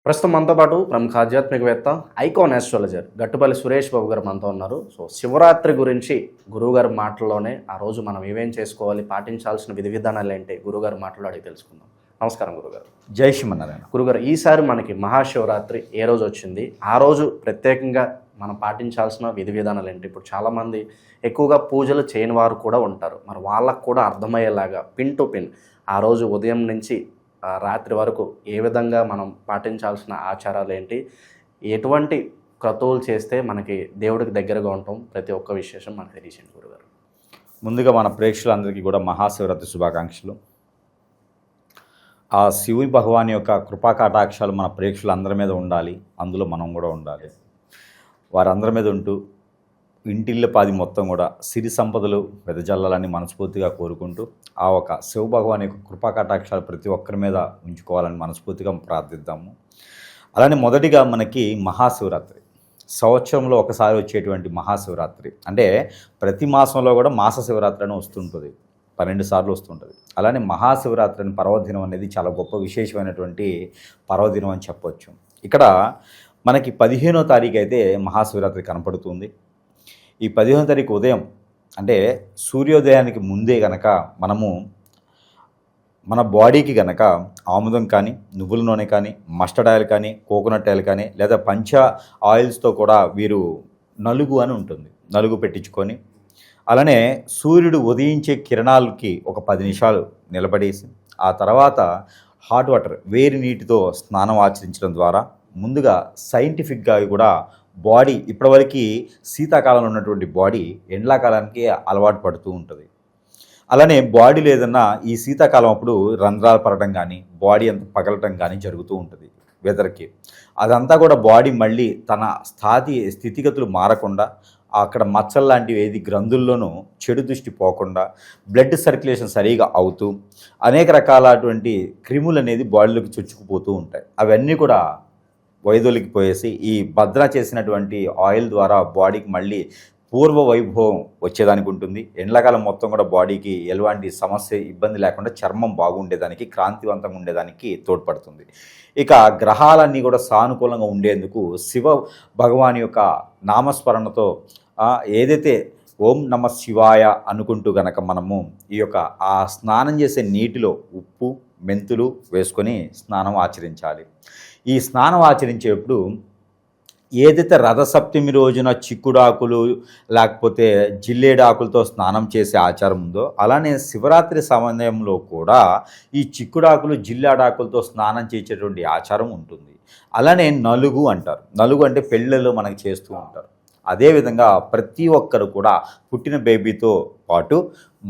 ప్రస్తుతం మనతో పాటు ప్రముఖ ఆధ్యాత్మికవేత్త, ఐకాన్ ఆస్ట్రాలజర్ గట్టుపల్లి సురేష్ బాబు గారు మనతో ఉన్నారు. శివరాత్రి గురించి గురువుగారి మాటల్లోనే ఆ రోజు మనం ఏమేం చేసుకోవాలి, పాటించాల్సిన విధి విధానాలు ఏంటి గురువుగారి మాటల్లో అడిగి తెలుసుకుందాం. నమస్కారం గురుగారు. జై శ్రీమన్నారాయణ. గురుగారు, ఈసారి మనకి మహాశివరాత్రి ఏ రోజు వచ్చింది? ఆ రోజు ప్రత్యేకంగా మనం పాటించాల్సిన విధి విధానాలు ఏంటి? ఇప్పుడు చాలామంది ఎక్కువగా పూజలు చేయని వారు కూడా ఉంటారు. మరి వాళ్ళకు కూడా అర్థమయ్యేలాగా పిన్ టు పిన్ ఆ రోజు ఉదయం నుంచి రాత్రి వరకు ఏ విధంగా మనం పాటించాల్సిన ఆచారాలు ఏంటి, ఎటువంటి క్రతువులు చేస్తే మనకి దేవుడికి దగ్గరగా ఉంటాం, ప్రతి ఒక్క విశేషం మనకు తెలియచేయండి గురుగారు. ముందుగా మన ప్రేక్షకులందరికీ కూడా మహాశివరాత్రి శుభాకాంక్షలు. ఆ శివుని భగవాన్ యొక్క కృపా కటాక్షాలు మన ప్రేక్షకులందరి మీద ఉండాలి, అందులో మనం కూడా ఉండాలి. వారందరి మీద ఉంటూ ఇంటిళ్ళ పాది మొత్తం కూడా సిరి సంపదలు వెదజల్లాలని మనస్ఫూర్తిగా కోరుకుంటూ ఆ ఒక శివ భగవాన్ యొక్క కృపా కటాక్షాలు ప్రతి ఒక్కరి మీద ఉంచుకోవాలని మనస్ఫూర్తిగా ప్రార్థిద్దాము. అలానే మొదటిగా మనకి మహాశివరాత్రి సంవత్సరంలో ఒకసారి వచ్చేటువంటి మహాశివరాత్రి, అంటే ప్రతి మాసంలో కూడా మాస శివరాత్రి అని వస్తుంటుంది, 12 సార్లు వస్తుంటుంది. అలానే మహాశివరాత్రి అని పర్వదినం అనేది చాలా గొప్ప విశేషమైనటువంటి పర్వదినం అని చెప్పవచ్చు. ఇక్కడ మనకి 15వ తారీఖు అయితే మహాశివరాత్రి కనపడుతుంది. ఈ 15వ తారీఖు ఉదయం అంటే సూర్యోదయానికి ముందే గనక మనము మన బాడీకి గనక ఆముదం కానీ, నువ్వుల నూనె కానీ, మస్టర్డ్ ఆయిల్ కానీ, కోకోనట్ ఆయిల్ కానీ, లేదా పంచ ఆయిల్స్తో కూడా వీరు నలుగు అని ఉంటుంది, నలుగు పెట్టించుకొని అలానే సూర్యుడు ఉదయించే కిరణాలకి ఒక 10 నిమిషాలు నిలబడేసి ఆ తర్వాత హాట్ వాటర్ వేడి నీటితో స్నానం ఆచరించడం ద్వారా ముందుగా సైంటిఫిక్గా కూడా బాడీ ఇప్పటివరకు శీతాకాలంలో ఉన్నటువంటి బాడీ ఎండాకాలానికి అలవాటు పడుతూ ఉంటుంది. అలానే బాడీలో ఏదన్నా ఈ శీతాకాలం అప్పుడు రంధ్రాలు పడటం కానీ, బాడీ అంత పగలటం కానీ జరుగుతూ ఉంటుంది వెదర్కి. అదంతా కూడా బాడీ మళ్ళీ తన స్థితిగతులు మారకుండా, అక్కడ మచ్చలు లాంటివి ఏది గ్రంథుల్లోనూ చెడు దృష్టి పోకుండా, బ్లడ్ సర్క్యులేషన్ సరిగా అవుతూ అనేక రకాలటువంటి క్రిములు అనేది బాడీలోకి చొచ్చుకుపోతూ ఉంటాయి. అవన్నీ కూడా వైదొలిగిపోయేసి ఈ భద్ర చేసినటువంటి ఆయిల్ ద్వారా బాడీకి మళ్ళీ పూర్వ వైభవం వచ్చేదానికి ఉంటుంది. ఎండాకాలం మొత్తం కూడా బాడీకి ఎలాంటి సమస్య ఇబ్బంది లేకుండా చర్మం బాగుండేదానికి, కాంతివంతంగా ఉండేదానికి తోడ్పడుతుంది. ఇక గ్రహాలన్నీ కూడా సానుకూలంగా ఉండేందుకు శివ భగవాన్ యొక్క నామస్మరణతో ఏదైతే ఓం నమ శివాయ అనుకుంటూ గనక మనము ఈ యొక్క ఆ స్నానం చేసే నీటిలో ఉప్పు, మెంతులు వేసుకొని స్నానం ఆచరించాలి. ఈ స్నానం ఆచరించేప్పుడు ఏదైతే రథసప్తమి రోజున చిక్కుడాకులు లేకపోతే జిల్లేడాకులతో స్నానం చేసే ఆచారం ఉందో, అలానే శివరాత్రి సమయంలో కూడా ఈ చిక్కుడాకులు జిల్లాడాకులతో స్నానం చేసేటువంటి ఆచారం ఉంటుంది. అలానే నలుగు అంటారు, నలుగు అంటే పెళ్ళిళ్ళు మనకి చేస్తూ ఉంటారు. అదేవిధంగా ప్రతి ఒక్కరు కూడా పుట్టిన బేబీతో పాటు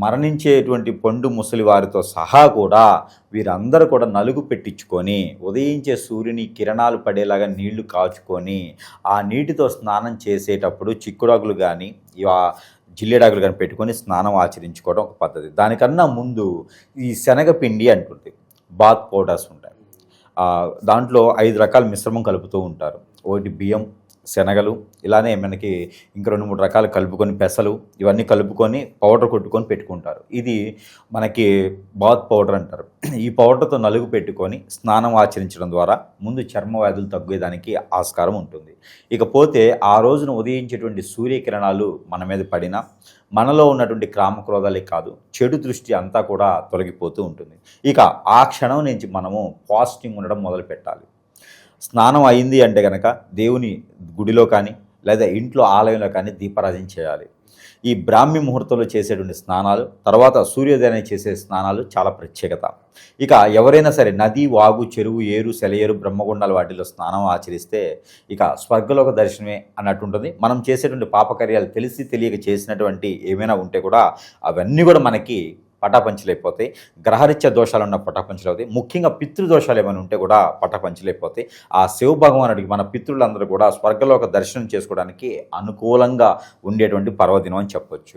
మరణించేటువంటి పండు ముసలి వారితో సహా కూడా వీరందరూ కూడా నలుగు పెట్టించుకొని ఉదయించే సూర్యుని కిరణాలు పడేలాగా నీళ్లు కాచుకొని ఆ నీటితో స్నానం చేసేటప్పుడు చిక్కుడాకులు కానీ జిల్లేడాకులు కానీ పెట్టుకొని స్నానం ఆచరించుకోవడం ఒక పద్ధతి. దానికన్నా ముందు ఈ శనగపిండి అంటుంది, బాత్ పౌడర్స్ ఉంటాయి, దాంట్లో 5 రకాల మిశ్రమం కలుపుతూ ఉంటారు. ఒకటి బియ్యం, శనగలు, ఇలానే మనకి ఇంకా 2-3 రకాలు కలుపుకొని, పెసలు, ఇవన్నీ కలుపుకొని పౌడర్ కొట్టుకొని పెట్టుకుంటారు. ఇది మనకి బాత్ పౌడర్ అంటారు. ఈ పౌడర్తో నలుగు పెట్టుకొని స్నానం ఆచరించడం ద్వారా ముందు చర్మ వ్యాధులు తగ్గేదానికి ఆస్కారం ఉంటుంది. ఇకపోతే ఆ రోజున ఉదయించేటువంటి సూర్యకిరణాలు మన మీద పడినా మనలో ఉన్నటువంటి కామక్రోధాలే కాదు, చెడు దృష్టి అంతా కూడా తొలగిపోతూ ఉంటుంది. ఇక ఆ క్షణం నుంచి మనము ఫాస్టింగ్ ఉండడం మొదలు పెట్టాలి. స్నానం అయింది అంటే కనుక దేవుని గుడిలో కానీ లేదా ఇంట్లో ఆలయంలో కానీ దీపారాధన చేయాలి. ఈ బ్రాహ్మీ ముహూర్తంలో చేసేటువంటి స్నానాలు, తర్వాత సూర్యోదయాన్ని చేసే స్నానాలు చాలా ప్రత్యేకత. ఇక ఎవరైనా సరే నది, వాగు, చెరువు, ఏరు, సెలయేరు, బ్రహ్మగుండాలు వాటిలో స్నానం ఆచరిస్తే ఇక స్వర్గలోక దర్శనమే అన్నట్టుంటుంది. మనం చేసేటువంటి పాపకార్యాలు తెలిసి తెలియక చేసినటువంటి ఏమైనా ఉంటే కూడా అవన్నీ కూడా మనకి పటాపంచలైపోతాయి. గ్రహరీత్యా దోషాలు ఉన్న పటాపంచలవుతాయి. ముఖ్యంగా పితృదోషాలు ఏమైనా ఉంటే కూడా పటాపంచలైపోతాయి. ఆ శివ భగవానుడికి మన పితృలందరూ కూడా స్వర్గలోక దర్శనం చేసుకోవడానికి అనుకూలంగా ఉండేటువంటి పర్వదినం అని చెప్పొచ్చు.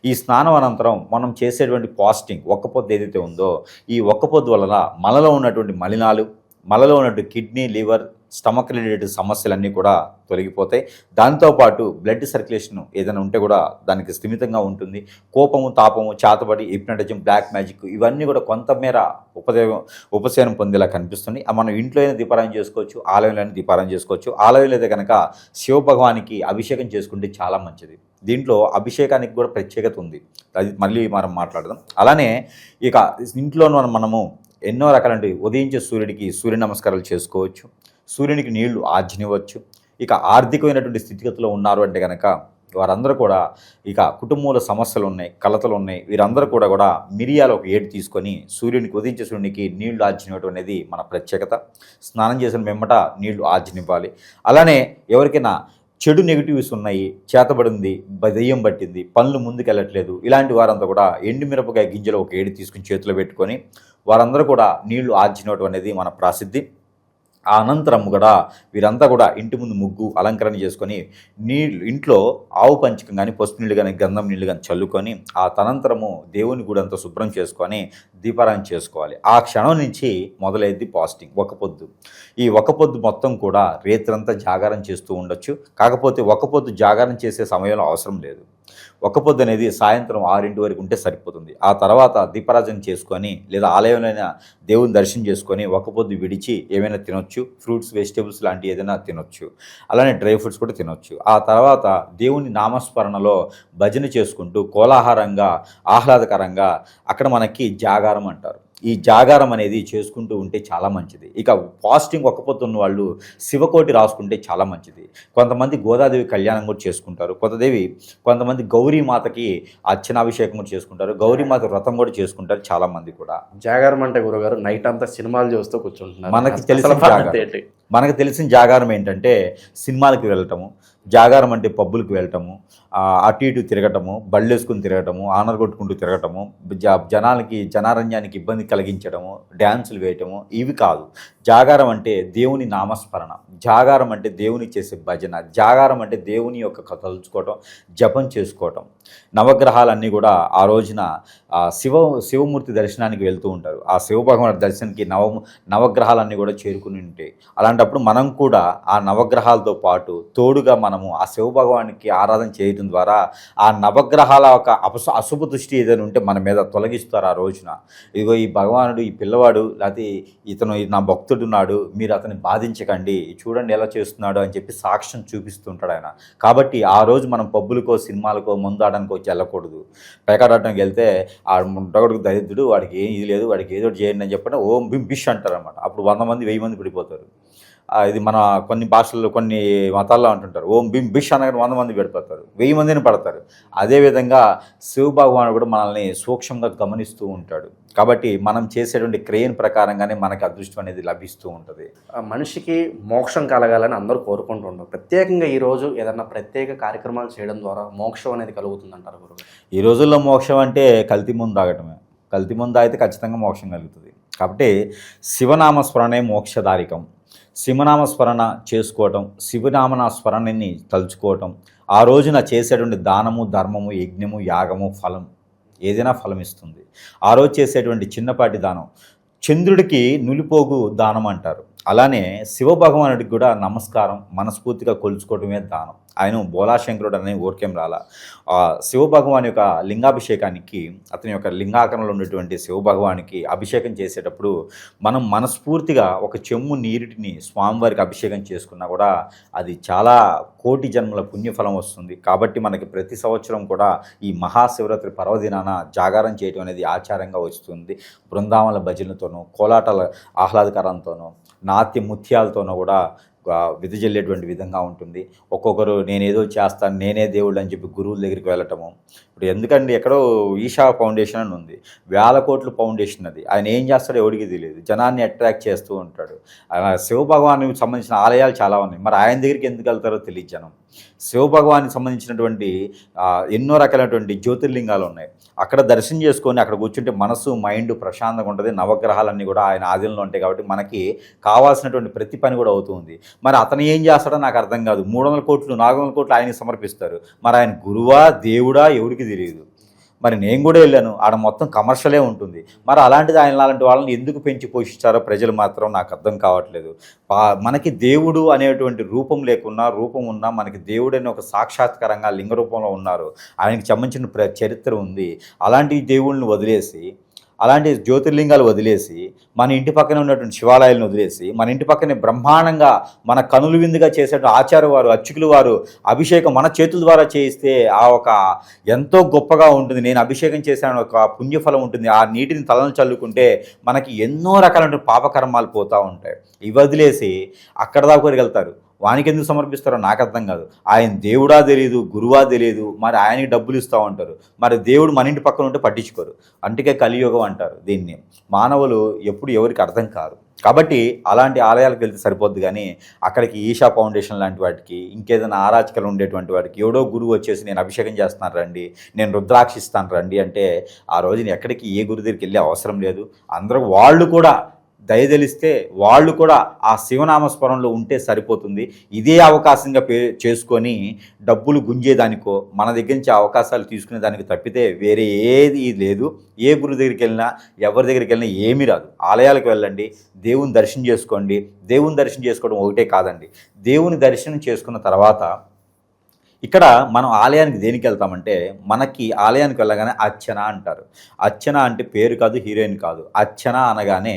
ఈ స్నానం అనంతరం మనం చేసేటువంటి ఫాస్టింగ్, ఒక్కపొద్దు ఏదైతే ఉందో, ఈ ఒక్కపొద్దు వలన మనలో ఉన్నటువంటి మలినాలు, మనలో ఉన్నటువంటి కిడ్నీ, లివర్, స్టమక్ రిలేటెడ్ సమస్యలన్నీ కూడా తొలగిపోతాయి. దాంతోపాటు బ్లడ్ సర్క్యులేషన్ ఏదైనా ఉంటే కూడా దానికి స్థిమితంగా ఉంటుంది. కోపము, తాపము, చేతబడి, హిప్నటిజం, బ్లాక్ మ్యాజిక్ ఇవన్నీ కూడా కొంతమేర ఉపశమనం పొందేలా కనిపిస్తుంది. మనం ఇంట్లో అయినా దీపారాయణ చేసుకోవచ్చు, ఆలయంలో అయినా దీపారాయణ చేసుకోవచ్చు. ఆలయంలో అయితే కనుక శివభగవానికి అభిషేకం చేసుకుంటే చాలా మంచిది. దీంట్లో అభిషేకానికి కూడా ప్రత్యేకత ఉంది, అది మళ్ళీ మనం మాట్లాడదాం. అలానే ఇక ఇంట్లో మనము ఎన్నో రకాలంటే ఉదయించే సూర్యుడికి సూర్య నమస్కారాలు చేసుకోవచ్చు, సూర్యునికి నీళ్లు ఆర్జనివ్వచ్చు. ఇక ఆర్థికమైనటువంటి స్థితిగతిలో ఉన్నారు అంటే కనుక వారందరూ కూడా ఇక కుటుంబంలో సమస్యలు ఉన్నాయి, కలతలు ఉన్నాయి, వీరందరూ కూడా మిరియాలు ఒక 7 తీసుకొని సూర్యునికి ఉదయించే సూర్యునికి నీళ్లు ఆర్జనివ్వడం అనేది మన ప్రత్యేకత. స్నానం చేసిన వెంబట నీళ్లు ఆర్జనివ్వాలి. అలానే ఎవరికైనా చెడు నెగిటివ్స్ ఉన్నాయి, చేతబడింది, దెయ్యం పట్టింది, పనులు ముందుకెళ్ళట్లేదు, ఇలాంటి వారంతా కూడా ఎండుమిరపకాయ గింజలు ఒక 7 తీసుకుని చేతిలో పెట్టుకొని వారందరూ కూడా నీళ్లు ఆర్జినవడం అనేది మన ప్రసిద్ధి. ఆ అనంతరం కూడా వీరంతా కూడా ఇంటి ముందు ముగ్గు అలంకరణ చేసుకొని ఇంట్లో ఆవు పంచకం కానీ, పసుపు నీళ్ళు కానీ, గంధం నీళ్ళు కానీ చల్లుకొని ఆ తనంతరము దేవుని గుడి అంతా శుభ్రం చేసుకొని దీపారాయణ చేసుకోవాలి. ఆ క్షణం నుంచి మొదలైద్ది పాస్టింగ్, ఒక్కపొద్దు. ఈ ఒక్కపొద్దు మొత్తం కూడా రేత్రంతా జాగారం చేస్తూ ఉండొచ్చు. కాకపోతే ఒక్కపొద్దు జాగారం చేసే సమయంలో అవసరం లేదు. ఒక్కపొద్దు అనేది సాయంత్రం 6 వరకు ఉంటే సరిపోతుంది. ఆ తర్వాత దీపారాజన చేసుకొని లేదా ఆలయంలో దేవుని దర్శనం చేసుకొని ఒక్కపొద్దు విడిచి ఏమైనా తినొచ్చు, ఫ్రూట్స్, వెజిటేబుల్స్ లాంటివి ఏదైనా తినొచ్చు. అలానే డ్రై ఫ్రూట్స్ కూడా తినొచ్చు. ఆ తర్వాత దేవుని నామస్మరణలో భజన చేసుకుంటూ కోలాహలంగా, ఆహ్లాదకరంగా అక్కడ మనకి జాగారం అంటారు. ఈ జాగారం అనేది చేసుకుంటూ ఉంటే చాలా మంచిది. ఇక ఫాస్టింగ్ ఒక్కపొద్దున్న వాళ్ళు శివకోటి రాసుకుంటే చాలా మంచిది. కొంతమంది గోదాదేవి కళ్యాణం కూడా చేసుకుంటారు, కొంతమంది గౌరీమాతకి అర్చనాభిషేకం కూడా చేసుకుంటారు, గౌరీమాత వ్రతం కూడా చేసుకుంటారు చాలామంది కూడా. జాగారం అంటే గురుగారు నైట్ అంతా సినిమాలు చూస్తూ కూర్చుంటున్నారు. మనకు తెలిసిన జాగారం ఏంటంటే సినిమాలకు వెళ్ళటము, జాగారం అంటే పబ్బులకు వెళ్ళటము, అటు ఇటు తిరగటము, బళ్ళు వేసుకుని తిరగటము, ఆనర్ కొట్టుకుంటూ తిరగటము, జనారణ్యానికి ఇబ్బంది కలిగించడము, డ్యాన్సులు వేయటము ఇవి కాదు. జాగారం అంటే దేవుని నామస్మరణ, జాగారం అంటే దేవుని చేసే భజన, జాగారం అంటే దేవుని యొక్క తలుచుకోవటం, జపం చేసుకోవటం. నవగ్రహాలన్నీ కూడా ఆ రోజున శివమూర్తి దర్శనానికి వెళ్తూ ఉంటారు. ఆ శివభగవాన్ దర్శనానికి నవగ్రహాలన్నీ కూడా చేరుకుని ఉంటాయి. అలాంటప్పుడు మనం కూడా ఆ నవగ్రహాలతో పాటు తోడుగా మనము ఆ శివభగవానికి ఆరాధన చేయడం ద్వారా ఆ నవగ్రహాల ఒక అశుభ దృష్టి ఏదైనా ఉంటే మన మీద తొలగిస్తారు. ఆ రోజున ఇదిగో ఈ భగవానుడు, ఈ పిల్లవాడు, లేకపోతే ఇతను నా భక్తుడున్నాడు, మీరు అతన్ని బాధించకండి, చూడండి ఎలా చేస్తున్నాడు అని చెప్పి సాక్ష్యం చూపిస్తుంటాడు ఆయన. కాబట్టి ఆ రోజు మనం పబ్బులకో, సినిమాలకో, మందు ఆడడానికి వచ్చి వెళ్ళకూడదు. పేకాడటానికి వెళ్తే ఆ ముండగడుకు దరిద్రుడు, వాడికి ఏం ఇది లేదు, వాడికి ఏదో చేయండి అని చెప్పండి ఓం బిష్ అంటారు అనమాట. అప్పుడు 100 మంది 1000 మంది పడిపోతారు. ఇది మన కొన్ని భాషల్లో కొన్ని మతాల్లో అంటుంటారు ఓం బిష్ అనగానే 100 మంది పడిపోతారు, 1000 మందిని పడతారు. అదేవిధంగా శివ భగవానుడు కూడా మనల్ని సూక్ష్మంగా గమనిస్తూ ఉంటాడు. కాబట్టి మనం చేసేటువంటి క్రియల ప్రకారంగానే మనకి అదృష్టం అనేది లభిస్తూ ఉంటుంది. మనిషికి మోక్షం కలగాలని అందరూ కోరుకుంటూ ఉంటారు. ప్రత్యేకంగా ఈరోజు ఏదన్నా ప్రత్యేక కార్యక్రమాలు చేయడం ద్వారా మోక్షం అనేది కలుగుతుందంటారు గురువు? ఈ రోజుల్లో మోక్షం అంటే కల్తీ ముందు తాగటమే. కల్తీ ముందు తాగితే ఖచ్చితంగా మోక్షం కలుగుతుంది. కాబట్టి శివనామస్మరణే మోక్షదారికం. శివనామస్మరణ చేసుకోవటం, శివనామస్మరణని తలుచుకోవటం, ఆ రోజున చేసేటువంటి దానము, ధర్మము, యజ్ఞము, యాగము, ఫలం ఏదైనా ఫలం ఇస్తుంది. ఆ రోజు చేసేటువంటి చిన్నపాటి దానం చంద్రుడికి నులిపోగు దానం అంటారు. అలానే శివభగవానుడికి కూడా నమస్కారం, మనస్ఫూర్తిగా కొలుచుకోవడమే దానం. ఆయన బోలాశంకరుడు అనే ఊరికేం రాలా. శివభగవాన్ యొక్క లింగాభిషేకానికి, అతని యొక్క లింగాకరణలో ఉన్నటువంటి శివభగవానికి అభిషేకం చేసేటప్పుడు మనం మనస్ఫూర్తిగా ఒక చెమ్ము నీరుని స్వామివారికి అభిషేకం చేసుకున్నా కూడా అది చాలా కోటి జన్మల పుణ్యఫలం వస్తుంది. కాబట్టి మనకి ప్రతి సంవత్సరం కూడా ఈ మహాశివరాత్రి పర్వదినాన జాగారం చేయడం అనేది ఆచారంగా వస్తుంది. బృందావన భజనతోనూ, కోలాటాల ఆహ్లాదకరంతోనూ, నాట్య ముత్యాలతోనూ కూడా విదజల్లేటువంటి విధంగా ఉంటుంది. ఒక్కొక్కరు నేనేదో చేస్తాను, నేనే దేవుడు అని చెప్పి గురువుల దగ్గరికి వెళ్ళటము. ఇప్పుడు ఎందుకండి, ఎక్కడో ఈషా ఫౌండేషన్ అని ఉంది, 1000 కోట్ల ఫౌండేషన్ అది. ఆయన ఏం చేస్తాడో ఎవడికి తెలియదు, జనాన్ని అట్రాక్ట్ చేస్తూ ఉంటాడు. శివభగవానికి సంబంధించిన ఆలయాలు చాలా ఉన్నాయి, మరి ఆయన దగ్గరికి ఎందుకు వెళ్తారో తెలియదు జనం. శివభగవానికి సంబంధించినటువంటి ఎన్నో రకాలైనటువంటి జ్యోతిర్లింగాలు ఉన్నాయి. అక్కడ దర్శనం చేసుకొని అక్కడ కూర్చుంటే మనసు, మైండ్ ప్రశాంతంగా ఉంటుంది. నవగ్రహాలన్నీ కూడా ఆయన ఆధీనంలో ఉంటాయి. కాబట్టి మనకి కావాల్సినటువంటి ప్రతి పని కూడా అవుతుంది. మరి అతను ఏం చేస్తాడో నాకు అర్థం కాదు. 300 కోట్లు 400 కోట్లు ఆయనకి సమర్పిస్తారు. మరి ఆయన గురువా, దేవుడా, ఎవరికి తెలియదు. మరి నేను కూడా వెళ్ళాను, ఆడ మొత్తం కమర్షియలే ఉంటుంది. మరి అలాంటిది ఆయన అలాంటి వాళ్ళని ఎందుకు పెంచి పోషిస్తారో ప్రజలు మాత్రం నాకు అర్థం కావట్లేదు. మనకి దేవుడు అనేటువంటి రూపం లేకున్నా, రూపం ఉన్నా మనకి దేవుడు అనే ఒక సాక్షాత్కారంగా లింగ రూపంలో ఉన్నారు. ఆయనకి సంబంధించిన చరిత్ర ఉంది. అలాంటి దేవుళ్ళని వదిలేసి, అలాంటి జ్యోతిర్లింగాలు వదిలేసి, మన ఇంటి పక్కన ఉన్నటువంటి శివాలయాలను వదిలేసి, మన ఇంటి పక్కనే బ్రహ్మాండంగా మన కనులు విందుగా చేసే ఆచార్య వారు, అర్చకులు వారు అభిషేకం మన చేతుల ద్వారా చేయిస్తే ఆ ఒక ఎంతో గొప్పగా ఉంటుంది. నేను అభిషేకం చేశాను, ఒక పుణ్యఫలం ఉంటుంది. ఆ నీటిని తలను చల్లుకుంటే మనకి ఎన్నో రకాలైన పాపకర్మాలు పోతూ ఉంటాయి. ఇవి వదిలేసి అక్కడ దాకా వెళ్తారు. వానికి ఎందుకు సమర్పిస్తారో నాకు అర్థం కాదు. ఆయన దేవుడా తెలియదు, గురువా తెలియదు, మరి ఆయనకి డబ్బులు ఇస్తూ ఉంటారు. మరి దేవుడు మన ఇంటి పక్కన ఉంటే పట్టించుకోరు. అందుకే కలియుగం అంటారు దీన్ని. మానవులు ఎప్పుడు ఎవరికి అర్థం కాదు. కాబట్టి అలాంటి ఆలయాలకు వెళ్తే సరిపోద్ది, కానీ అక్కడికి ఈషా ఫౌండేషన్ లాంటి వాటికి, ఇంకేదైనా ఆరాచకలు ఉండేటువంటి వాటికి ఎవడో గురువు వచ్చేసి నేను అభిషేకం చేస్తాను రండి, నేను రుద్రాక్షిస్తాను రండి అంటే ఆ రోజున ఎక్కడికి ఏ గురు దగ్గరికి వెళ్ళే అవసరం లేదు. అందరూ వాళ్ళు కూడా దయదలిస్తే వాళ్ళు కూడా ఆ శివనామస్మరణలో ఉంటే సరిపోతుంది. ఇదే అవకాశంగా చేసుకొని డబ్బులు గుంజేదానికో, మన దగ్గర నుంచి అవకాశాలు తీసుకునే దానికి తప్పితే వేరే ఏది లేదు. ఏ గురు దగ్గరికి వెళ్ళినా, ఎవరి దగ్గరికి వెళ్ళినా ఏమీ రాదు. ఆలయాలకు వెళ్ళండి, దేవుని దర్శనం చేసుకోండి. దేవుని దర్శనం చేసుకోవడం ఒకటే కాదండి, దేవుని దర్శనం చేసుకున్న తర్వాత ఇక్కడ మనం ఆలయానికి దేనికి వెళ్తామంటే, మనకి ఆలయానికి వెళ్ళగానే అర్చన అంటారు. అర్చన అంటే పేరు కాదు, హీరోయిన్ కాదు. అర్చన అనగానే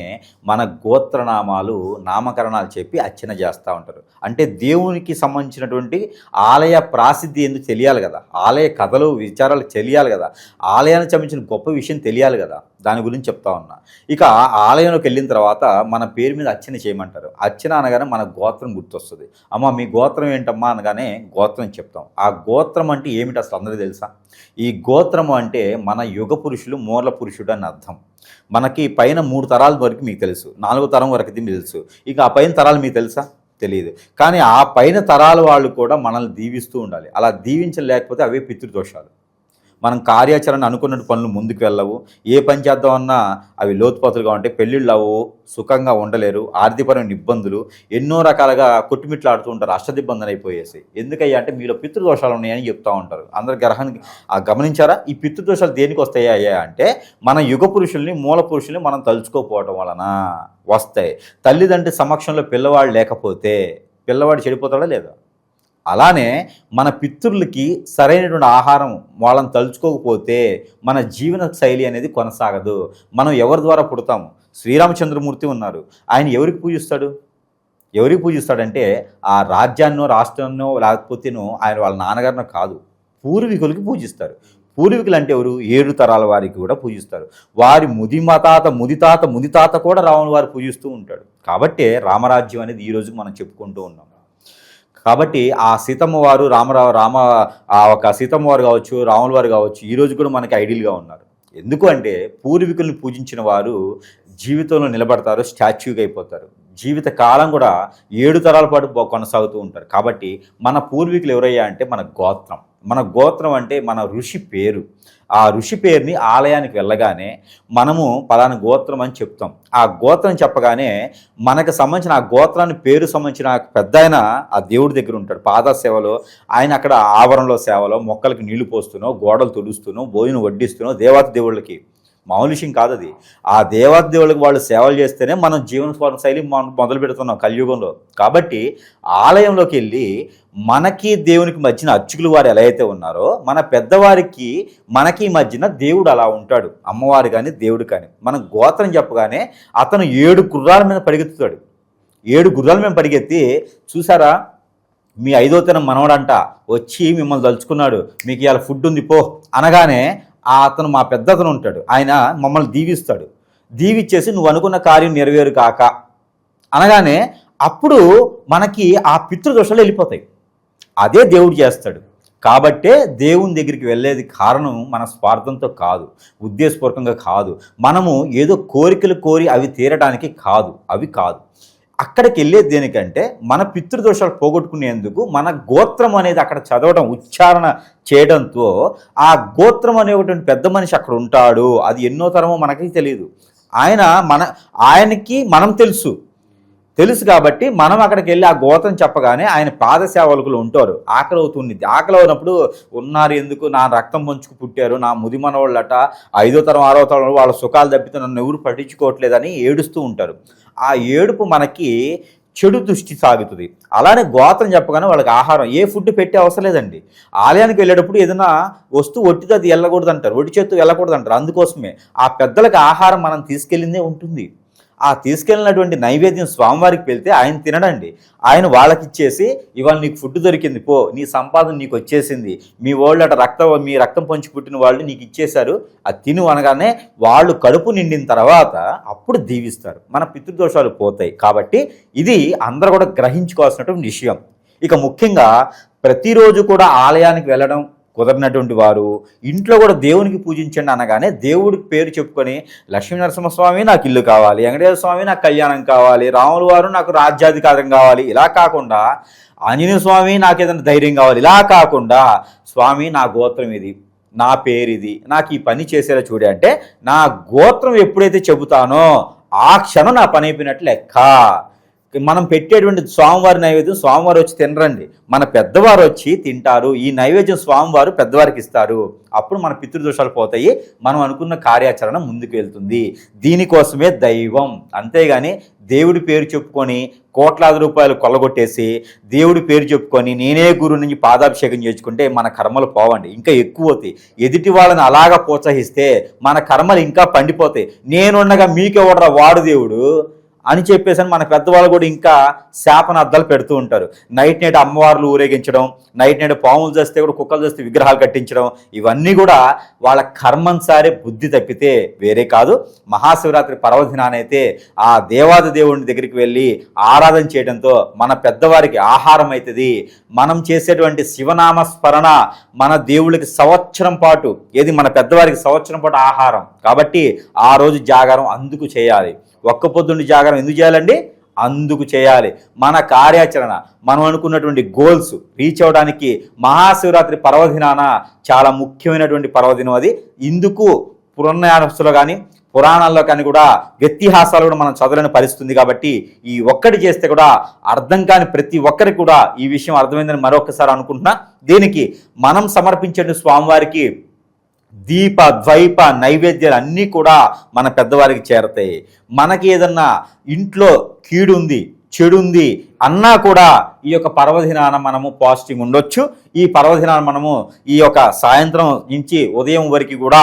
మన గోత్రనామాలు, నామకరణాలు చెప్పి అర్చన చేస్తూ ఉంటారు. అంటే దేవునికి సంబంధించినటువంటి ఆలయ ప్రాసిద్ధి ఎందుకు తెలియాలి కదా, ఆలయ కథలు విచారాలు తెలియాలి కదా, ఆలయానికి సంబంధించిన గొప్ప విషయం తెలియాలి కదా, దాని గురించి చెప్తా ఉన్నా. ఇక ఆలయంలోకి వెళ్ళిన తర్వాత మన పేరు మీద అర్చన చేయమంటారు. అర్చన అనగానే మన గోత్రం గుర్తొస్తుంది. అమ్మ మీ గోత్రం ఏంటమ్మా అనగానే గోత్రం చెప్తాం. ఆ గోత్రం అంటే ఏమిటి అసలు అందరికీ తెలుసా? ఈ గోత్రము అంటే మన యుగ పురుషులు, మూల పురుషుడు అని అర్థం. మనకి పైన 3 తరాల వరకు మీకు తెలుసు, 4వ తరం వరకు మీకు తెలుసు. ఇక ఆ పైన తరాలు మీకు తెలుసా? తెలియదు. కానీ ఆ పైన తరాల వాళ్ళు కూడా మనల్ని దీవిస్తూ ఉండాలి. అలా దీవించలేకపోతే అవే పితృదోషాలు. మనం కార్యాచరణ అనుకున్నట్టు పనులు ముందుకు వెళ్ళవు. ఏ పని చేద్దామన్నా అవి లోతుపాతులుగా ఉంటాయి. పెళ్ళిళ్ళు అవ్వవు, సుఖంగా ఉండలేరు, ఆర్థికపరమైన ఇబ్బందులు, ఎన్నో రకాలుగా కొట్టుమిట్లాడుతూ ఉంటారు. అష్టదిబ్బందులు అయిపోయేసి. ఎందుకయ్యా అంటే మీలో పితృదోషాలు ఉన్నాయని చెప్తూ ఉంటారు. అందరు గ్రహానికి గమనించారా? ఈ పితృదోషాలు దేనికి వస్తాయా అంటే మన యుగ పురుషుల్ని, మూల పురుషుల్ని మనం తలుచుకోకపోవడం వలన వస్తాయి. తల్లిదండ్రి సమక్షంలో పిల్లవాడు లేకపోతే పిల్లవాడు చెడిపోతాడా లేదా? అలానే మన పితృలకి సరైనటువంటి ఆహారం వాళ్ళని తలుచుకోకపోతే మన జీవన శైలి అనేది కొనసాగదు. మనం ఎవరి ద్వారా పుడతాము? శ్రీరామచంద్రమూర్తి ఉన్నారు, ఆయన ఎవరికి పూజిస్తాడు? ఎవరికి పూజిస్తాడంటే ఆ రాజ్యాన్నో, రాష్ట్రాన్నో, లేకపోతేనో ఆయన వాళ్ళ నాన్నగారినో కాదు, పూర్వీకులకి పూజిస్తారు. పూర్వీకులు అంటే ఎవరు? 7 తరాల వారికి కూడా పూజిస్తారు. వారి ముదితాత కూడా రాముల వారు పూజిస్తూ ఉంటాడు. కాబట్టే రామరాజ్యం అనేది ఈ రోజుకి మనం చెప్పుకుంటూ ఉన్నాం. కాబట్టి ఆ సీతమ్మ వారు, ఒక సీతమ్మ వారు కావచ్చు, రాముల వారు కావచ్చు, ఈరోజు కూడా మనకి ఐడియల్గా ఉన్నారు. ఎందుకు అంటే పూర్వీకులను పూజించిన వారు జీవితంలో నిలబడతారు, స్టాచ్యూగా అయిపోతారు. జీవిత కాలం కూడా 7 తరాల పాటు కొనసాగుతూ ఉంటారు. కాబట్టి మన పూర్వీకులు ఎవరయ్యా అంటే మన గోత్రం. మన గోత్రం అంటే మన ఋషి పేరు. ఆ ఋషి పేరుని ఆలయానికి వెళ్ళగానే మనము పలానా గోత్రం అని చెప్తాం. ఆ గోత్రం చెప్పగానే మనకు సంబంధించిన ఆ గోత్రాన్ని పేరు సంబంధించిన పెద్ద ఆయన ఆ దేవుడి దగ్గర ఉంటాడు. పాద సేవలో ఆయన అక్కడ ఆవరణలో సేవలో మొక్కలకి నీళ్లు పోస్తూనో, గోడలు తుడుస్తూనో, భోజనం వడ్డిస్తూనో, దేవతా దేవుళ్ళకి మామూలు విషయం కాదు అది. ఆ దేవతా దేవుళ్ళకి వాళ్ళు సేవలు చేస్తేనే మనం జీవన శైలి మొదలు పెడుతున్నాం కలియుగంలో. కాబట్టి ఆలయంలోకి వెళ్ళి మనకి దేవునికి మధ్యన అర్చకులు వారు ఎలా అయితే ఉన్నారో, మన పెద్దవారికి మనకి మధ్యన దేవుడు అలా ఉంటాడు. అమ్మవారు కానీ దేవుడు కానీ. మన గోత్రం చెప్పగానే అతను 7 గుర్రాల మీద పరిగెత్తుతాడు. 7 గుర్రాల మీద పరిగెత్తి, చూసారా మీ 5వ తరం మనవడంట వచ్చి మిమ్మల్ని తలుచుకున్నాడు, మీకు ఇవాళ ఫుడ్ ఉంది పో అనగానే అతను మా పెద్ద అతను ఉంటాడు, ఆయన మమ్మల్ని దీవిస్తాడు. దీవిచ్చేసి నువ్వు అనుకున్న కార్యం నెరవేరు కాక అనగానే అప్పుడు మనకి ఆ పితృదోషాలు వెళ్ళిపోతాయి. అదే దేవుడు చేస్తాడు. కాబట్టే దేవుని దగ్గరికి వెళ్ళేది కారణం మన స్వార్థంతో కాదు, ఉద్దేశపూర్వకంగా కాదు, మనము ఏదో కోరికలు కోరి అవి తీరడానికి కాదు, అవి కాదు. అక్కడికి వెళ్ళేది దేనికంటే మన పితృదోషాలు పోగొట్టుకునేందుకు మన గోత్రం అనేది అక్కడ చదవడం, ఉచ్చారణ చేయడంతో ఆ గోత్రం అనేటువంటి పెద్ద మనిషి అక్కడ ఉంటాడు. అది ఎన్నో తరమో మనకి తెలియదు. ఆయనకి మనం తెలుసు కాబట్టి మనం అక్కడికి వెళ్ళి ఆ గోత్రం చెప్పగానే ఆయన పాద సేవకులు ఉంటారు. ఆకలి అవుతుంది, ఆకలి అవునప్పుడు ఉన్నారు ఎందుకు, నా రక్తం పంచుకు పుట్టారు, నా ముది మనవాళ్ళట 5వ తరం 6వ తరం వాళ్ళ సుఖాలు తప్పితే నన్ను ఎవరు పట్టించుకోవట్లేదని ఏడుస్తూ ఉంటారు. ఆ ఏడుపు మనకి చెడు దృష్టి సాగుతుంది. అలానే గోత్రం చెప్పగానే వాళ్ళకి ఆహారం ఏ ఫుడ్ పెట్టే అవసరం లేదండి. ఆలయానికి వెళ్ళేటప్పుడు ఏదైనా వస్తువు ఒట్టిది అది వెళ్ళకూడదు అంటారు, ఒట్టి చేత్తు వెళ్ళకూడదు అంటారు. అందుకోసమే ఆ పెద్దలకు ఆహారం మనం తీసుకెళ్ళిందే ఉంటుంది. ఆ తీసుకెళ్ళినటువంటి నైవేద్యం స్వామివారికి వెళ్తే ఆయన తినడండి. ఆయన వాళ్ళకి ఇచ్చేసి ఇవాళ నీకు ఫుడ్ దొరికింది, పో, నీ సంపాదన నీకు వచ్చేసింది, మీ వాళ్ళు అట మీ రక్తం పంచి పుట్టిన వాళ్ళు నీకు ఇచ్చేశారు, అది తిను అనగానే వాళ్ళు కడుపు నిండిన తర్వాత అప్పుడు దీవిస్తారు, మన పితృదోషాలు పోతాయి. కాబట్టి ఇది అందరూ కూడా గ్రహించుకోవాల్సినటువంటి విషయం. ఇక ముఖ్యంగా ప్రతిరోజు కూడా ఆలయానికి వెళ్ళడం కుదరినటువంటి వారు ఇంట్లో కూడా దేవునికి పూజించండి అనగానే దేవుడికి పేరు చెప్పుకొని లక్ష్మీ నరసింహస్వామి నాకు ఇల్లు కావాలి, వెంకటేశ్వర స్వామి నాకు కళ్యాణం కావాలి, రాముల వారు నాకు రాజ్యాధికారం కావాలి, ఇలా కాకుండా ఆంజనేయ స్వామి నాకు ఏదైనా ధైర్యం కావాలి, ఇలా కాకుండా స్వామి నా గోత్రం ఇది, నా పేరు ఇది, నాకు ఈ పని చేసేలా చూడే అంటే నా గోత్రం ఎప్పుడైతే చెబుతానో ఆ క్షణం నా పని అయిపోయినట్లు లెక్క. మనం పెట్టేటువంటి స్వామివారి నైవేద్యం స్వామివారు వచ్చి తినరండి, మన పెద్దవారు వచ్చి తింటారు. ఈ నైవేద్యం స్వామివారు పెద్దవారికి ఇస్తారు. అప్పుడు మన పితృదోషాలు పోతాయి, మనం అనుకున్న కార్యాచరణ ముందుకు వెళ్తుంది. దీనికోసమే దైవం. అంతేగాని దేవుడి పేరు చెప్పుకొని కోట్లాది రూపాయలు కొల్లగొట్టేసి దేవుడి పేరు చెప్పుకొని నేనే గురువు నుంచి పాదాభిషేకం చేసుకుంటే మన కర్మలు పోవండి, ఇంకా ఎక్కువ అవుతాయి. ఎదుటి వాళ్ళని అలాగా ప్రోత్సహిస్తే మన కర్మలు ఇంకా పండిపోతాయి. నేనుండగా మీకెవడరా వాడు దేవుడు అని చెప్పేసి మన పెద్దవాళ్ళు కూడా ఇంకా శాపనార్థాలు పెడుతూ ఉంటారు. నైట్ అమ్మవార్లు ఊరేగించడం, నైట్ పాములు చేస్తే కూడా కుక్కలు చేస్తే విగ్రహాలు కట్టించడం, ఇవన్నీ కూడా వాళ్ళ కర్మన్సారే బుద్ధి తప్పితే వేరే కాదు. మహాశివరాత్రి పర్వదినానైతే ఆ దేవాది దేవుని దగ్గరికి వెళ్ళి ఆరాధన చేయడంతో మన పెద్దవారికి ఆహారం అవుతుంది. మనం చేసేటువంటి శివనామ స్మరణ మన దేవుళ్ళకి సంవత్సరం పాటు, ఏది మన పెద్దవారికి సంవత్సరం పాటు ఆహారం. కాబట్టి ఆ రోజు జాగారం అందుకు చేయాలి. ఒక్క పొద్దుండి జాగరణ ఎందుకు చేయాలండి? అందుకు చేయాలి. మన కార్యాచరణ, మనం అనుకున్నటువంటి గోల్స్ రీచ్ అవ్వడానికి మహాశివరాత్రి పర్వదినాన చాలా ముఖ్యమైనటువంటి పర్వదినం అది. ఇందుకు పురాణాలలో కానీ పురాణాల్లో కానీ కూడా వ్యత్యాసాలు కూడా మనం చదవలేని పరిస్థితుంది. కాబట్టి ఈ ఒక్కటి చేస్తే కూడా అర్థం కాని ప్రతి ఒక్కరికి కూడా ఈ విషయం అర్థమైందని మరొకసారి అనుకుంటున్నా. దీనికి మనం సమర్పించే స్వామివారికి దీప ద్వైప నైవేద్యాలు అన్నీ కూడా మన పెద్దవారికి చేరతాయి. మనకి ఏదన్నా ఇంట్లో కీడు ఉంది, చెడు ఉంది అన్నా కూడా ఈ యొక్క పర్వదినాన మనము పాజిటివ్ ఉండొచ్చు. ఈ పర్వదినాన మనము ఈ యొక్క సాయంత్రం నుంచి ఉదయం వరకు కూడా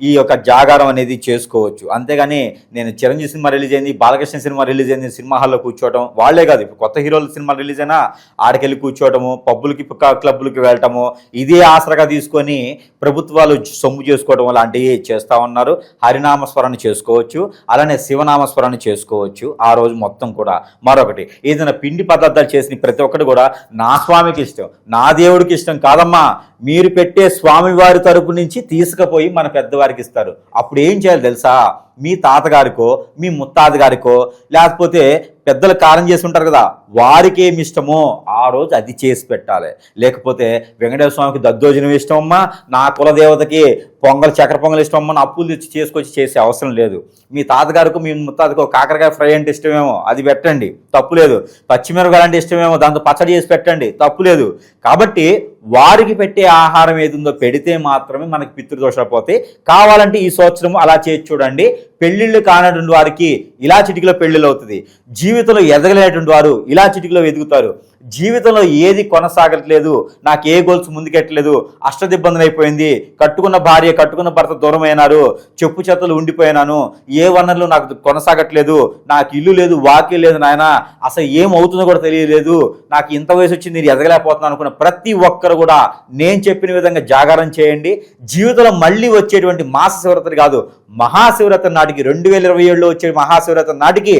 ఈ యొక్క జాగారం అనేది చేసుకోవచ్చు. అంతేగాని నేను చిరంజీవి సినిమా రిలీజ్ అయింది, బాలకృష్ణ సినిమా రిలీజ్ అయింది, సినిమా హాల్లో కూర్చోవటం, వాళ్ళే కాదు ఇప్పుడు కొత్త హీరోల సినిమా రిలీజ్ అయినా ఆడికెళ్ళి కూర్చోవటము, పబ్బులకి క్లబ్బులకి వెళ్ళటము, ఇదే ఆసరగా తీసుకొని ప్రభుత్వాలు సొమ్ము చేసుకోవడం లాంటివి చేస్తూ ఉన్నారు. హరినామస్మరణ చేసుకోవచ్చు, అలానే శివనామస్మరణ చేసుకోవచ్చు ఆ రోజు మొత్తం కూడా. మరొకటి, ఏదైనా పిండి పదార్థాలు చేసిన ప్రతి ఒక్కటి కూడా నా స్వామికి ఇష్టం, నా దేవుడికి ఇష్టం కాదమ్మా, మీరు పెట్టే స్వామివారి తరపు నుంచి తీసుకుపోయి మన పెద్దవారికి ఇస్తారు. అప్పుడు ఏం చేయాలి తెలుసా? మీ తాతగారికో మీ ముత్తాత గారికో లేకపోతే పెద్దలు కారం చేసి ఉంటారు కదా, వారికి ఏమి ఇష్టమో ఆ రోజు అది చేసి పెట్టాలి. లేకపోతే వెంకటేశ్వర స్వామికి దద్దోజనం ఇష్టమమ్మా, నా కులదేవతకి పొంగల్ చక్కెర పొంగల్ ఇష్టమమ్మా, అప్పులు తెచ్చి చేసుకొచ్చి చేసే అవసరం లేదు. మీ తాతగారికి మీ ముత్తాతకో కాకరకాయ ఫ్రై అంటే ఇష్టమేమో అది పెట్టండి, తప్పులేదు. పచ్చిమిరపకాయలు అంటే ఇష్టమేమో దాంతో పచ్చడి చేసి పెట్టండి, తప్పులేదు. కాబట్టి వారికి పెట్టే ఆహారం ఏదుందో పెడితే మాత్రమే మనకి పితృదోషాలు పోతాయి. కావాలంటే ఈ సంవత్సరం అలా చేసి చూడండి. పెళ్లిళ్ళు కానటువంటి వారికి ఇలా చిటికలో పెళ్లిళ్ళు అవుతుంది. జీవితంలో ఎదగలేనటువంటి వారు ఇలా చిటికలో ఎదుగుతారు. జీవితంలో ఏది కొనసాగట్లేదు, నాకు ఏ గోల్స్ ముందుకెట్టలేదు, అష్టదిబ్బందులు అయిపోయింది, కట్టుకున్న భార్య కట్టుకున్న భర్త దూరం అయినారు, చెప్పు చెత్తలు ఉండిపోయినాను, ఏ వనరులు నాకు కొనసాగట్లేదు, నాకు ఇల్లు లేదు, వాకి లేదు, నాయన అసలు ఏమవుతుందో కూడా తెలియలేదు, నాకు ఇంత వయసు వచ్చింది నేను ఎదగలేకపోతున్నాను అనుకున్న ప్రతి ఒక్కరు కూడా నేను చెప్పిన విధంగా జాగారం చేయండి. జీవితంలో మళ్ళీ వచ్చేటువంటి మాస శివరాత్రి కాదు, మహాశివరాత్రి నాటికి 2027లో వచ్చే మహాశివరాత్రి నాటికి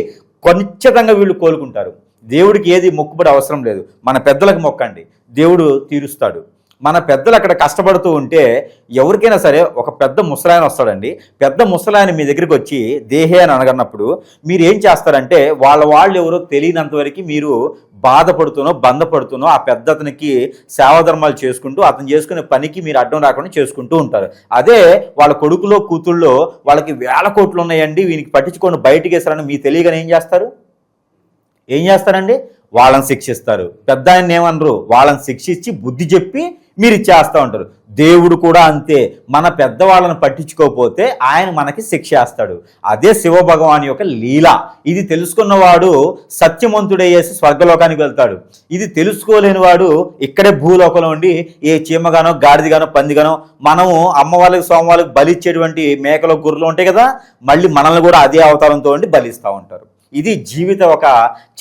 ఖచ్చితంగా వీళ్ళు కోలుకుంటారు. దేవుడికి ఏది మొక్కుబడి అవసరం లేదు, మన పెద్దలకు మొక్కండి, దేవుడు తీరుస్తాడు. మన పెద్దలు అక్కడ కష్టపడుతూ ఉంటే ఎవరికైనా సరే ఒక పెద్ద ముసలాయన వస్తాడండి. పెద్ద ముసలాయన మీ దగ్గరికి వచ్చి దేహే అని అనగన్నప్పుడు మీరు ఏం చేస్తారంటే వాళ్ళు ఎవరో తెలియనంత వరకు మీరు బాధపడుతూనో బంధపడుతూనో ఆ పెద్ద అతనికి సేవాధర్మాలు చేసుకుంటూ అతను చేసుకునే పనికి మీరు అడ్డం రాకుండా చేసుకుంటూ ఉంటారు. అదే వాళ్ళ కొడుకులో కూతుళ్ళో వాళ్ళకి 1000 కోట్లు ఉన్నాయండి, వీనికి పట్టించుకొని బయటికి వేస్తారని మీ తెలియగానే ఏం చేస్తారు? ఏం చేస్తారండి? వాళ్ళని శిక్షిస్తారు. పెద్ద ఆయన ఏమనరు, వాళ్ళని శిక్షించి బుద్ధి చెప్పి మీరు ఇచ్చేస్తూ ఉంటారు. దేవుడు కూడా అంతే, మన పెద్దవాళ్ళని పట్టించుకోకపోతే ఆయన మనకి శిక్ష వేస్తాడు. అదే శివభగవాన్ యొక్క లీల. ఇది తెలుసుకున్నవాడు సత్యవంతుడయ్యేసి స్వర్గలోకానికి వెళ్తాడు. ఇది తెలుసుకోలేని వాడు ఇక్కడే భూలోకంలో ఉండి ఏ చీమగానో గాడిదిగానో పందిగానో మనము అమ్మ వాళ్ళకి సోమ వాళ్ళకి బలిచ్చేటువంటి మేకలు గుర్రెలు ఉంటాయి కదా, మళ్ళీ మనల్ని కూడా అదే అవతారంతో ఉండి బలిస్తూ ఉంటారు. ఇది జీవిత ఒక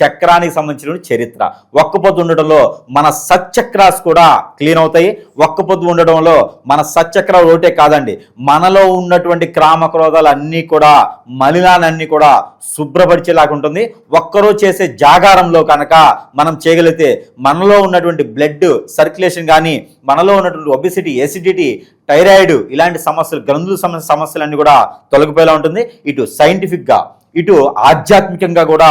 చక్రానికి సంబంధించిన చరిత్ర. ఒక్కపొద్దు ఉండడంలో మన సచ్చక్రాస్ కూడా క్లీన్ అవుతాయి. ఒక్కపొద్దు ఉండడంలో మన సచ్చక్రాలు ఒకటే కాదండి, మనలో ఉన్నటువంటి క్రామక్రోధాలు అన్నీ కూడా మలినాలన్నీ కూడా శుభ్రపరిచేలాగా ఉంటుంది. ఒక్కరోజు చేసే జాగారంలో కనుక మనం చేయగలిగితే మనలో ఉన్నటువంటి బ్లడ్ సర్క్యులేషన్ కానీ, మనలో ఉన్నటువంటి ఒబెసిటీ, ఎసిడిటీ, థైరాయిడ్ ఇలాంటి సమస్యలు, గ్రంథుల సమస్యలన్నీ కూడా తొలగిపోయేలా ఉంటుంది. ఇటు సైంటిఫిక్గా ఇటు ఆధ్యాత్మికంగా కూడా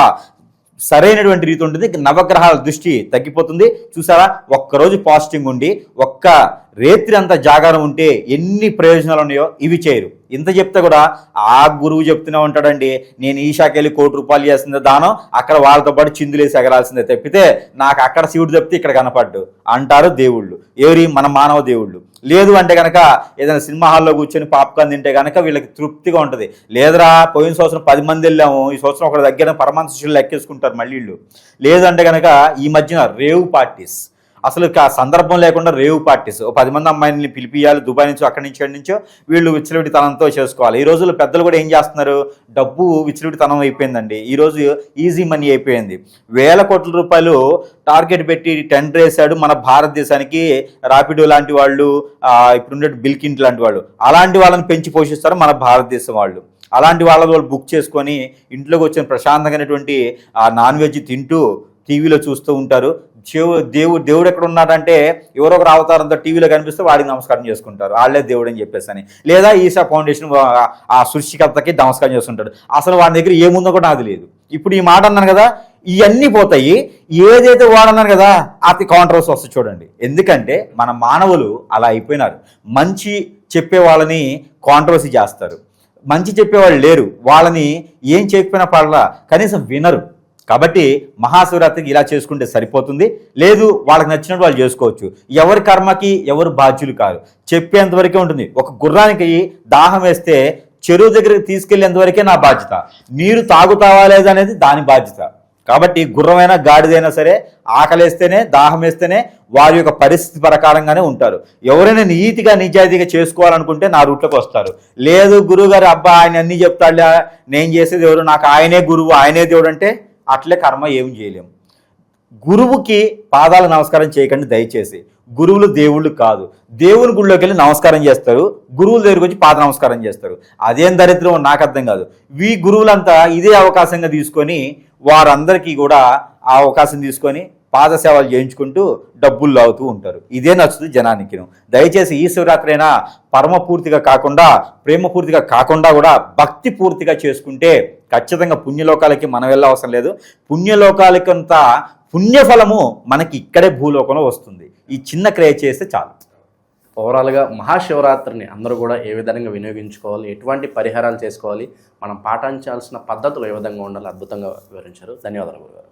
సరైనటువంటి రీతి ఉంటుంది. నవగ్రహాల దృష్టి తగ్గిపోతుంది. చూసారా, ఒక్కరోజు పాజిటివ్ ఉండి ఒక్క రేత్రి అంతా జాగారం ఉంటే ఎన్ని ప్రయోజనాలు ఉన్నాయో ఇవి చేయరు. ఇంత చెప్తే కూడా ఆ గురువు చెప్తూనే ఉంటాడండి, నేను ఈశాకి వెళ్ళి ₹1 కోటి చేసిందే దానం, అక్కడ వాళ్ళతో పాటు చిందులేసి ఎగరాల్సిందే తప్పితే నాకు అక్కడ శివుడు చెప్తే ఇక్కడ కనపడ్డు అంటారు దేవుళ్ళు. మన మానవ దేవుళ్ళు. లేదు అంటే కనుక ఏదైనా సినిమా హాల్లో కూర్చొని పాప్కార్న్ తింటే కనుక వీళ్ళకి తృప్తిగా ఉంటుంది. లేదురా పోయిన సంవత్సరం 10 మంది వెళ్ళాము, ఈ సంవత్సరం ఒకరి దగ్గర పరమాంశ శిష్యులు లెక్కేసుకుంటారు మళ్ళీ వీళ్ళు. లేదంటే కనుక ఈ మధ్యన రేవ్ పార్టీస్, అసలు సందర్భం లేకుండా రేవ్ పార్టీస్, 10 మంది అమ్మాయిని పిలిపియాలి, దుబాయ్ నుంచో అక్కడి నుంచి నుంచో వీళ్ళు విచ్చలవిడితనంతో చేసుకోవాలి. ఈ రోజుల్లో పెద్దలు కూడా ఏం చేస్తున్నారు, డబ్బు విచ్చలవిడితనం అయిపోయిందండి. ఈరోజు ఈజీ మనీ అయిపోయింది. వేల కోట్ల రూపాయలు టార్గెట్ పెట్టి టెండర్ వేశాడు మన భారతదేశానికి ర్యాపిడో లాంటి వాళ్ళు, ఇప్పుడుండే బిల్కిన్ లాంటి వాళ్ళు. అలాంటి వాళ్ళని పెంచి పోషిస్తారు మన భారతదేశం వాళ్ళు. అలాంటి వాళ్ళు బుక్ చేసుకొని ఇంట్లోకి వచ్చిన ప్రశాంతంగానేటువంటి నాన్ వెజ్ తింటూ టీవీలో చూస్తూ ఉంటారు. దేవుడు ఎక్కడ ఉన్నాడంటే ఎవరో ఒకరు అవతారంతో టీవీలో కనిపిస్తే వాడికి నమస్కారం చేసుకుంటారు, వాళ్ళే దేవుడు అని చెప్పేసి అని. లేదా ఈశా ఫౌండేషన్ ఆ సృష్టికర్తకి నమస్కారం చేసుకుంటాడు. అసలు వాడి దగ్గర ఏముందో కూడా నాకు తెలియదు. ఇప్పుడు ఈ మాట అన్నాను కదా, ఇవన్నీ పోతాయి. ఏదైతే వాడన్నాను కదా అతి కాంట్రవర్సీ వస్తుంది చూడండి. ఎందుకంటే మన మానవులు అలా అయిపోయినారు. మంచి చెప్పే వాళ్ళని కాంట్రవర్సీ చేస్తారు, మంచి చెప్పేవాళ్ళు లేరు, వాళ్ళని ఏం చేయకపోయినా పడలా, కనీసం వినరు. కాబట్టి మహాశివరాత్రికి ఇలా చేసుకుంటే సరిపోతుంది. లేదు వాళ్ళకి నచ్చినట్టు వాళ్ళు చేసుకోవచ్చు. ఎవరి కర్మకి ఎవరు బాధ్యులు కాదు, చెప్పేంతవరకే ఉంటుంది. ఒక గుర్రానికి దాహం వేస్తే చెరువు దగ్గరికి తీసుకెళ్లేంతవరకే నా బాధ్యత, నీరు తాగుతావా లేదా అనేది దాని బాధ్యత. కాబట్టి గుర్రమైనా గాడిదైనా సరే ఆకలేస్తేనే దాహం వేస్తేనే వారి యొక్క పరిస్థితి ప్రకారంగానే ఉంటారు. ఎవరైనా నీతిగా నిజాయితీగా చేసుకోవాలనుకుంటే నా రూట్లోకి వస్తారు. లేదు గురువుగారు అబ్బా ఆయన అన్నీ చెప్తాడులే, నేను చేసేది ఎవరు, నాకు ఆయనే గురువు ఆయనే దేవుడు అంటే అట్లే కర్మ ఏం చేయలేము. గురువుకి పాదాల నమస్కారం చేయకండి దయచేసి. గురువులు దేవుళ్ళు కాదు. దేవుని గుడిలోకి వెళ్ళి నమస్కారం చేస్తారు, గురువుల దగ్గరికి వచ్చి పాద నమస్కారం చేస్తారు. అదేం దరిద్రం నాకు అర్థం కాదు. గురువులంతా ఇదే అవకాశంగా తీసుకొని వారందరికీ కూడా ఆ అవకాశం తీసుకొని పాదసేవలు చేయించుకుంటూ డబ్బులు లాగుతూ ఉంటారు. ఇదే నచ్చుతుంది జనానికి. దయచేసి ఈ శివరాత్రి అయినా పరమపూర్తిగా కాకుండా ప్రేమపూర్తిగా కాకుండా కూడా భక్తి పూర్తిగా చేసుకుంటే ఖచ్చితంగా పుణ్యలోకాలకి మనం వెళ్ళే అవసరం లేదు. పుణ్యలోకాలకంత పుణ్యఫలము మనకి ఇక్కడే భూలోకంలో వస్తుంది. ఈ చిన్న క్రియ చేస్తే చాలు. ఓవరాల్గా మహాశివరాత్రిని అందరూ కూడా ఏ విధంగా వినియోగించుకోవాలి, ఎటువంటి పరిహారాలు చేసుకోవాలి, మనం పాటించాల్సిన పద్ధతులు ఏ విధంగా ఉండాలి అద్భుతంగా వివరించారు. ధన్యవాదాలు గురుగారు.